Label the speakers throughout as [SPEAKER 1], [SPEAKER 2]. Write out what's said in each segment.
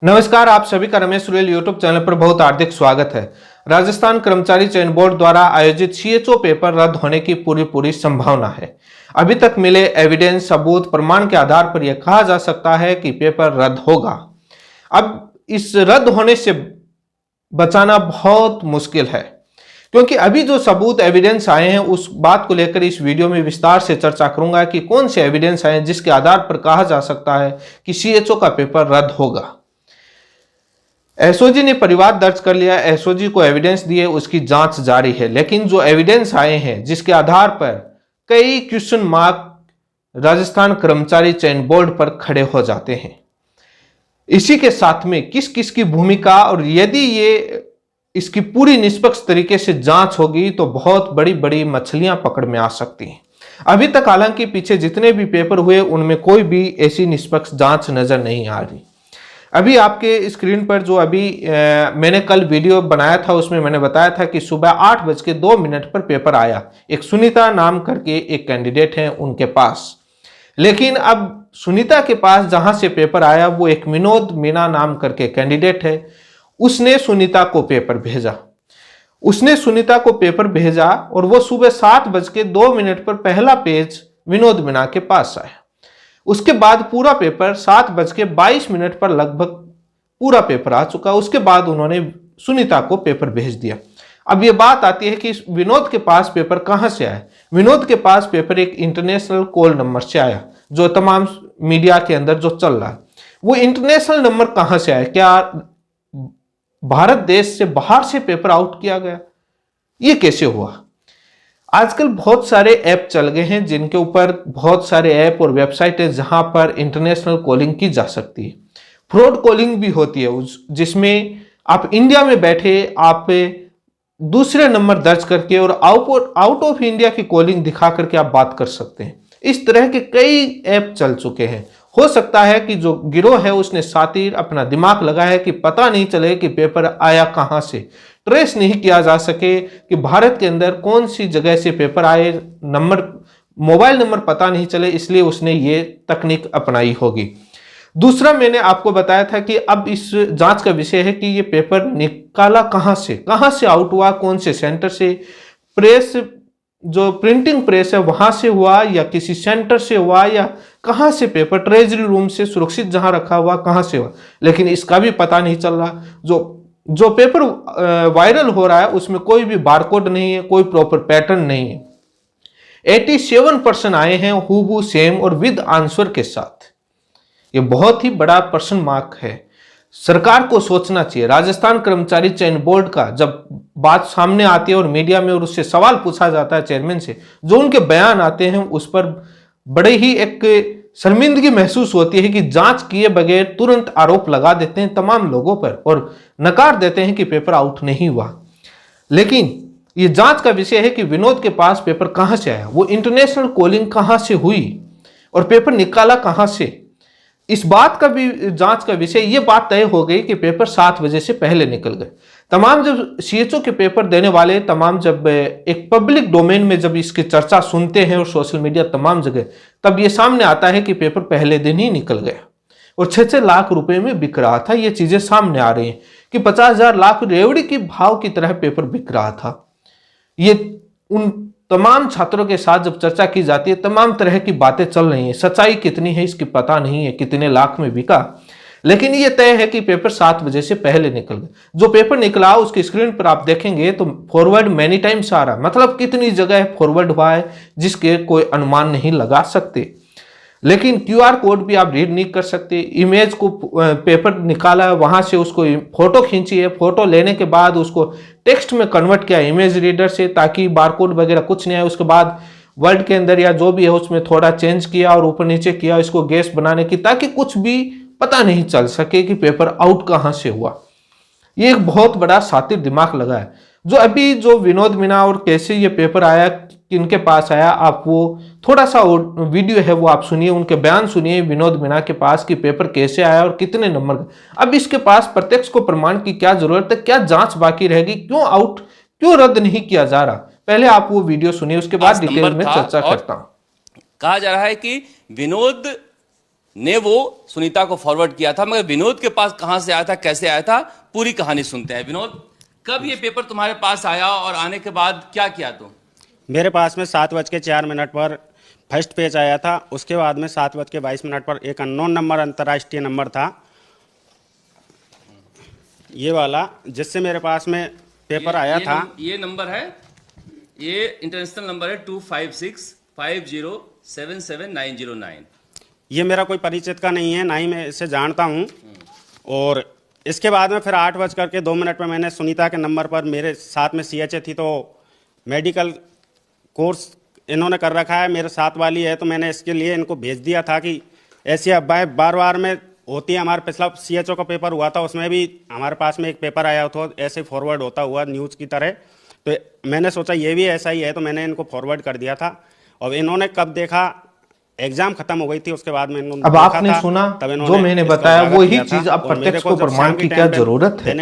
[SPEAKER 1] नमस्कार, आप सभी का रमेश सुरेल यूट्यूब चैनल पर बहुत हार्दिक स्वागत है। राजस्थान कर्मचारी चयन बोर्ड द्वारा आयोजित सीएचओ पेपर रद्द होने की पूरी संभावना है। अभी तक मिले एविडेंस, सबूत, प्रमाण के आधार पर यह कहा जा सकता है कि पेपर रद्द होगा। अब इस रद्द होने से बचाना बहुत मुश्किल है, क्योंकि अभी जो सबूत एविडेंस आए हैं उस बात को लेकर इस वीडियो में विस्तार से चर्चा करूंगा कि कौन से एविडेंस आए जिसके आधार पर कहा जा सकता है कि सीएचओ का पेपर रद्द होगा। एसओजी ने परिवाद दर्ज कर लिया, एसओजी को एविडेंस दिए, उसकी जांच जारी है। लेकिन जो एविडेंस आए हैं जिसके आधार पर कई क्वेश्चन मार्क राजस्थान कर्मचारी चयन बोर्ड पर खड़े हो जाते हैं। इसी के साथ में किस किस की भूमिका, और यदि ये इसकी पूरी निष्पक्ष तरीके से जांच होगी तो बहुत बड़ी बड़ी मछलियां पकड़ में आ सकती हैं। अभी तक हालांकि पीछे जितने भी पेपर हुए उनमें कोई भी ऐसी निष्पक्ष जांच नजर नहीं आ रही। अभी आपके स्क्रीन पर जो मैंने कल वीडियो बनाया था उसमें मैंने बताया था कि सुबह 8:02 पर पेपर आया। एक सुनीता नाम करके एक कैंडिडेट है उनके पास। लेकिन अब सुनीता के पास जहां से पेपर आया वो एक विनोद मीना नाम करके कैंडिडेट है। उसने सुनीता को पेपर भेजा और वो सुबह 7:02 पर पहला पेज विनोद मीना के पास आया। उसके बाद पूरा पेपर 7:22 पर लगभग पूरा पेपर आ चुका। उसके बाद उन्होंने सुनीता को पेपर भेज दिया। अब ये बात आती है कि विनोद के पास पेपर कहां से आया। विनोद के पास पेपर एक इंटरनेशनल कॉल नंबर से आया, जो तमाम मीडिया के अंदर जो चल रहा है। वो इंटरनेशनल नंबर कहां से आया? क्या भारत देश से बाहर से पेपर आउट किया गया? ये कैसे हुआ? आजकल बहुत सारे ऐप चल गए हैं जिनके ऊपर बहुत सारे ऐप और वेबसाइट है जहां पर इंटरनेशनल कॉलिंग की जा सकती है। फ्रॉड कॉलिंग भी होती है जिसमें आप इंडिया में बैठे आप दूसरे नंबर दर्ज करके और आउट ऑफ इंडिया की कॉलिंग दिखा करके आप बात कर सकते हैं। इस तरह के कई ऐप चल चुके हैं। हो सकता है कि जो गिरोह है उसने सातिर अपना दिमाग लगाया है कि पता नहीं चले कि पेपर आया कहां से, ट्रेस नहीं किया जा सके कि भारत के अंदर कौन सी जगह से पेपर आए, मोबाइल नंबर पता नहीं चले, इसलिए उसने ये तकनीक अपनाई होगी। दूसरा, मैंने आपको बताया था कि अब इस जांच का विषय है कि ये पेपर निकाला कहां से आउट हुआ, कौन से सेंटर से, प्रेस जो प्रिंटिंग प्रेस है वहां से हुआ या किसी सेंटर से हुआ, या कहां से पेपर ट्रेजरी रूम से सुरक्षित जहां रखा हुआ कहां से हुआ, लेकिन इसका भी पता नहीं चल रहा। जो पेपर वायरल हो रहा है उसमें कोई भी बारकोड नहीं है, कोई प्रॉपर पैटर्न नहीं है। 87% आए हैं हूबहू सेम और विद आंसर के साथ। ये बहुत ही बड़ा पर्सन मार्क है। सरकार को सोचना चाहिए। राजस्थान कर्मचारी चयन बोर्ड का जब बात सामने आती है और मीडिया में और उससे सवाल पूछा जाता है चेयरमैन से, जो उनके बयान आते हैं उस पर बड़े ही एक शर्मिंदगी महसूस होती है कि जांच किए बगैर तुरंत आरोप लगा देते हैं तमाम लोगों पर और नकार देते हैं कि पेपर आउट नहीं हुआ। लेकिन ये जांच का विषय है कि विनोद के पास पेपर कहां से आया, वो इंटरनेशनल कॉलिंग कहां से हुई और पेपर निकाला कहां से। इस बात का भी जांच का विषय, ये बात तय हो गई कि पेपर 7 बजे से पहले निकल गए। तमाम जब सीएचओ के पेपर देने वाले तमाम जब एक पब्लिक डोमेन में जब इसकी चर्चा सुनते हैं और सोशल मीडिया तमाम जगह, तब ये सामने आता है कि पेपर पहले दिन ही निकल गया और 6-6 लाख रुपए में बिक रहा था। ये चीजें सामने आ रही हैं कि 50,000 लाख रेवड़ी की भाव की तरह पेपर बिक रहा था। ये उन तमाम छात्रों के साथ जब चर्चा की जाती है तमाम तरह की बातें चल रही हैं। सच्चाई कितनी है इसकी पता नहीं है, कितने लाख में बिका, लेकिन ये तय है कि पेपर 7 बजे से पहले निकल गए। जो पेपर निकला उसकी स्क्रीन पर आप देखेंगे तो फॉरवर्ड मैनी टाइम्स आ रहा, मतलब कितनी जगह फॉरवर्ड हुआ है जिसके कोई अनुमान नहीं लगा सकते। लेकिन क्यूआर कोड भी आप रीड नहीं कर सकते। इमेज को पेपर निकाला है वहां से उसको फोटो खींची है, फोटो लेने के बाद उसको टेक्स्ट में कन्वर्ट किया इमेज रीडर से ताकि बारकोड वगैरह कुछ नहीं आए। उसके बाद वर्ड के अंदर या जो भी है उसमें थोड़ा चेंज किया और ऊपर नीचे किया इसको गैस बनाने की, ताकि कुछ भी पता नहीं चल सके कि पेपर आउट कहां से हुआ। ये एक बहुत बड़ा सातिर दिमाग लगा है। जो विनोद मीना और कैसे ये पेपर आया, किनके पास आया, आप वो थोड़ा सा वीडियो है वो आप सुनिए, उनके बयान सुनिए विनोद मीना के पास कि पेपर कैसे आया और कितने नंबर का। अब इसके पास प्रत्यक्ष को प्रमाण की क्या जरूरत है, क्या जांच बाकी रहेगी, क्यों रद्द नहीं किया जा रहा। पहले आप वो वीडियो सुनिए, उसके बाद डिटेल में चर्चा करता हूं।
[SPEAKER 2] कहा जा रहा है कि विनोद ने वो सुनीता को फॉरवर्ड किया था, मगर विनोद के पास कहां से आया था, कैसे आया था, पूरी कहानी सुनते हैं। विनोद, कब ये पेपर तुम्हारे पास आया और आने के बाद क्या किया तुम?
[SPEAKER 3] मेरे पास में 7:04 पर फर्स्ट पेज आया था। उसके बाद में 7:22 पर एक अननोन नंबर, अंतर्राष्ट्रीय नंबर था ये वाला, जिससे मेरे पास में पेपर आया था।
[SPEAKER 2] ये नंबर है, ये इंटरनेशनल नंबर है 2565077909।
[SPEAKER 3] ये मेरा कोई परिचित का नहीं है, ना ही मैं इसे जानता हूँ। और इसके बाद में फिर 8:02 पर मैंने सुनीता के नंबर पर, मेरे साथ में CHA थी, तो मेडिकल कोर्स इन्होंने कर रखा है, मेरे साथ वाली है, तो मैंने इसके लिए इनको भेज दिया था कि ऐसी अफवाहें बार बार में होती है। हमारा पिछला CHO का पेपर हुआ था, उसमें भी हमारे पास में एक पेपर आया था ऐसे फॉरवर्ड होता हुआ न्यूज़ की तरह। तो मैंने सोचा ये भी ऐसा ही है, तो मैंने इनको फॉरवर्ड कर दिया था। और इन्होंने कब देखा, एग्जाम खत्म हो गई थी, उसके बाद में इन्होंने
[SPEAKER 1] अब आपने सुना जो मैंने बताया वही चीज, अब प्रत्यक्ष को प्रमाण की क्या जरूरत है।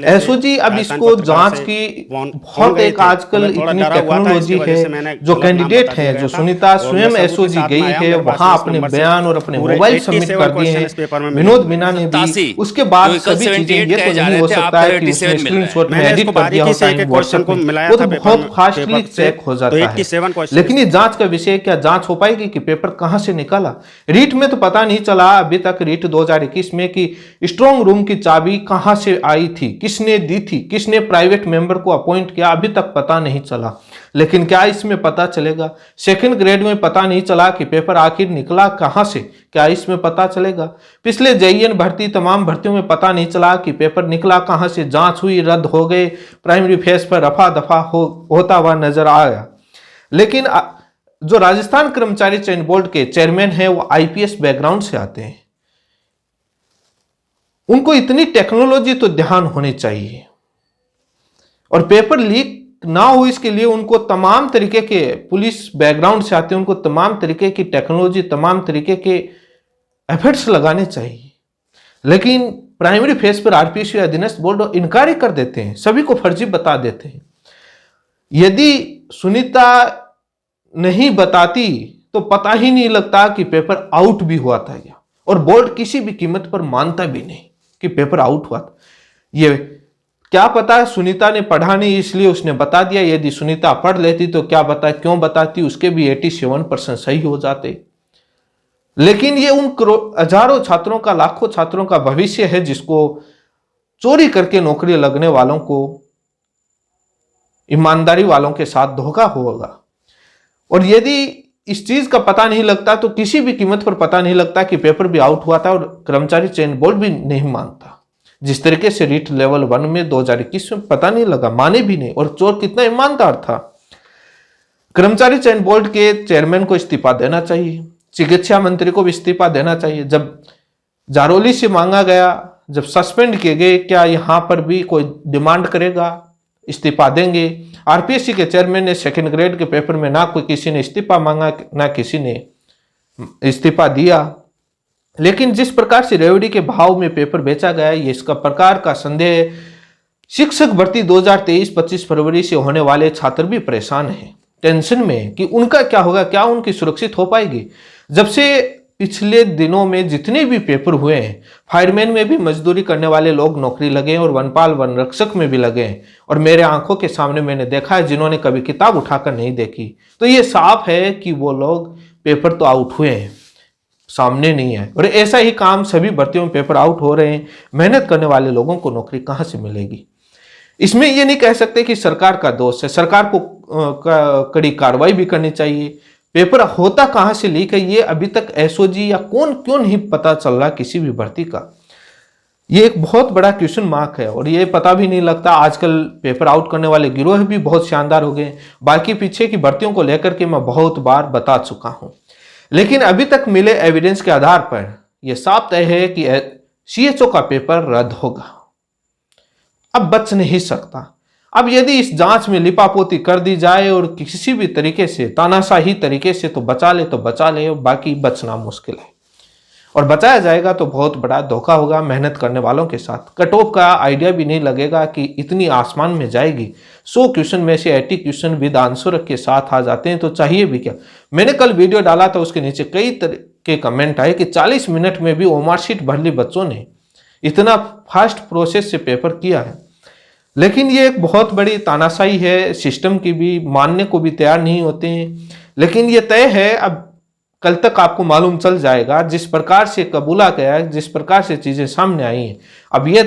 [SPEAKER 1] एसओ जी, अब इसको जांच की बहुत एक आजकल इतनी टेक्नोलॉजी है, जो कैंडिडेट है, जो सुनीता स्वयं एसओ जी गई है, वहां अपने बयान और अपने मोबाइल सबमिट कर दिए हैं, विनोद मीना ने भी। उसके बाद सभी चीजें, ये तो नहीं हो सकता है कि उसने स्क्रीनशॉट में एडिट कर दिया होता है व्हाट्सएप में, वो तो बहुत फास्टली चेक हो जाता है। लेकिन ये जांच का विषय, क्या जांच हो पाएगी कि पेपर कहां से निकाला? रीट में तो पता नहीं चला अभी तक, रीट 2021 में, कि स्ट्रांग रूम की चाबी कहां से आई थी, किसने दी थी, किसने प्राइवेट मेंबर को अपॉइंट किया, अभी तक पता नहीं चला। लेकिन क्या इसमें पता चलेगा? सेकंड ग्रेड में पता नहीं चला कि पेपर आखिर निकला कहां से, क्या इसमें पता चलेगा? पिछले JEN भर्ती, तमाम भर्तियों में पता नहीं चला कि पेपर निकला कहां से, जांच हुई, रद्द हो गए, प्राइमरी फेस पर रफा दफा होता हुआ नजर आया। लेकिन जो राजस्थान कर्मचारी चयन बोर्ड के चेयरमैन हैं, वो IPS बैकग्राउंड से आते हैं। उनको इतनी टेक्नोलॉजी तो ध्यान होनी चाहिए, और पेपर लीक ना हो इसके लिए उनको तमाम तरीके के, पुलिस बैकग्राउंड से आते हैं, उनको तमाम तरीके की टेक्नोलॉजी, तमाम तरीके के एफर्ट्स लगाने चाहिए। लेकिन प्राइमरी फेस पर RPSC या अधीनस्थ बोर्ड इनकार ही कर देते हैं, सभी को फर्जी बता देते हैं। यदि सुनीता नहीं बताती तो पता ही नहीं लगता कि पेपर आउट भी हुआ था या, और बोर्ड किसी भी कीमत पर मानता भी नहीं कि पेपर आउट हुआ था। ये क्या पता सुनीता ने पढ़ा नहीं इसलिए उसने बता दिया, यदि सुनीता पढ़ लेती तो क्या बता, क्यों बताती, उसके भी 87% सही हो जाते। लेकिन ये उन हजारों छात्रों का, लाखों छात्रों का भविष्य है, जिसको चोरी करके नौकरी लगने वालों को, ईमानदारी वालों के साथ धोखा होगा। और यदि इस चीज का पता नहीं लगता तो किसी भी कीमत पर पता नहीं लगता कि पेपर भी आउट हुआ था, और कर्मचारी चयन बोर्ड भी नहीं मानता। जिस तरीके से रीट लेवल 1 में 2021 में पता नहीं लगा, माने भी नहीं, और चोर कितना ईमानदार था। कर्मचारी चयन बोर्ड के चेयरमैन को इस्तीफा देना चाहिए, चिकित्सा मंत्री को भी इस्तीफा देना चाहिए। जब जारोली से मांगा गया, जब सस्पेंड किए गए, क्या यहां पर भी कोई डिमांड करेगा, इस्तीफा देंगे? RPSC के चेयरमैन ने सेकंड ग्रेड के पेपर में ना कोई किसी ने इस्तीफा मांगा, ना किसी ने इस्तीफा दिया। लेकिन जिस प्रकार से रेवड़ी के भाव में पेपर बेचा गया, ये इसका प्रकार का संदेह। शिक्षक भर्ती 2023-25 फरवरी से होने वाले छात्र भी परेशान हैं, टेंशन में कि उनका क्या होगा, क्या उनकी सुरक्षित हो पाएगी। जब से पिछले दिनों में जितने भी पेपर हुए हैं, फायरमैन में भी मजदूरी करने वाले लोग नौकरी लगे और वनपाल वन रक्षक में भी लगे हैं, और मेरे आंखों के सामने मैंने देखा है, जिन्होंने कभी किताब उठाकर नहीं देखी। तो ये साफ है कि वो लोग पेपर तो आउट हुए हैं, सामने नहीं है। और ऐसा ही काम सभी भर्तियों में पेपर आउट हो रहे हैं। मेहनत करने वाले लोगों को नौकरी कहां से मिलेगी? इसमें ये नहीं कह सकते कि सरकार का दोष है, सरकार को कड़ी कार्रवाई भी करनी चाहिए। पेपर होता कहां से लीक है, ये अभी तक SOG या कौन क्यों नहीं पता चल रहा किसी भी भर्ती का। ये एक बहुत बड़ा क्वेश्चन मार्क है, और ये पता भी नहीं लगता। आजकल पेपर आउट करने वाले गिरोह भी बहुत शानदार हो गए। बाकी पीछे की भर्तियों को लेकर के मैं बहुत बार बता चुका हूं, लेकिन अभी तक मिले एविडेंस के आधार पर यह साफ तय है कि CHO का पेपर रद्द होगा, अब बच नहीं सकता। अब यदि इस जांच में लिपापोती कर दी जाए और किसी भी तरीके से, तानाशाही तरीके से तो बचा ले, बाकी बचना मुश्किल है। और बचाया जाएगा तो बहुत बड़ा धोखा होगा मेहनत करने वालों के साथ। कट ऑफ का आइडिया भी नहीं लगेगा कि इतनी आसमान में जाएगी। 100 क्वेश्चन में से 80 क्वेश्चन विद आंसर के साथ आ जाते हैं, तो चाहिए भी क्या। मैंने कल वीडियो डाला था, उसके नीचे कई के कमेंट आए कि 40 मिनट में भी ओमार शीट भर ली बच्चों ने, इतना फास्ट प्रोसेस से पेपर किया है। लेकिन ये एक बहुत बड़ी तानाशाही है, सिस्टम की भी मानने को भी तैयार नहीं होते हैं। लेकिन ये तय है, अब कल तक आपको मालूम चल जाएगा, जिस प्रकार से कबूला गया है, जिस प्रकार से चीजें सामने आई हैं, अब ये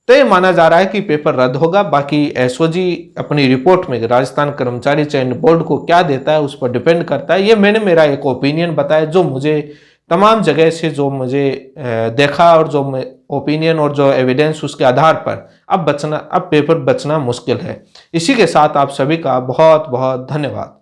[SPEAKER 1] तय माना जा रहा है कि पेपर रद्द होगा। बाकी एसओजी अपनी रिपोर्ट में राजस्थान कर्मचारी चयन बोर्ड को क्या देता है उस पर डिपेंड करता है। ये मैंने मेरा एक ओपिनियन बताया, जो मुझे तमाम जगह से जो मुझे देखा और जो ओपिनियन और जो एविडेंस, उसके आधार पर अब पेपर बचना मुश्किल है। इसी के साथ आप सभी का बहुत बहुत धन्यवाद।